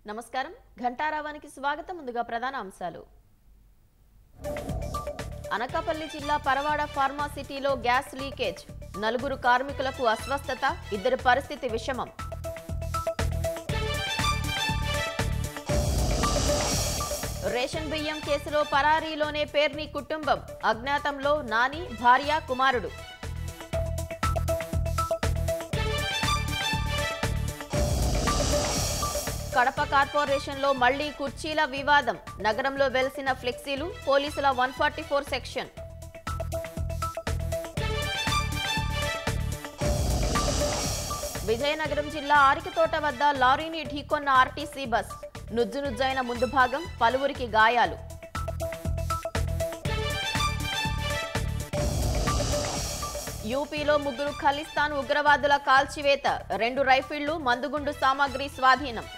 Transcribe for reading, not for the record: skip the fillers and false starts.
నమస్కారం ఘంటారావానికి స్వాగతం ముందుగా ప్రధాన అంశాలు అనకాపల్లి జిల్లా పరవాడ ఫార్మాసిటీలో గ్యాస్ లీకేజ్ నలుగురు కార్మికులకు అస్వస్థత ఇద్దరి పరిస్థితి విషమం రేషన్ బియ్యం కేసులో పరారీలోనే పేర్ని కుటుంబం అజ్ఞాతంలో నాని భార్య కుమారుడు కడప కార్పొరేషన్లో మళ్లీ కుర్చీల వివాదం నగరంలో వెలిసిన ఫ్లెక్సీలు పోలీసుల 144 సెక్షన్ విజయనగరం జిల్లా ఆరికతోట వద్ద లారీని ఢీకొన్న ఆర్టీసీ బస్ నుజ్జునుజ్జైన ముందు భాగం పలువురికి గాయాలు యూపీలో ముగ్గురు ఖలిస్తాన్ ఉగ్రవాదుల కాల్చివేత 2 రైఫిళ్లు మందుగుండు సామాగ్రి స్వాధీనం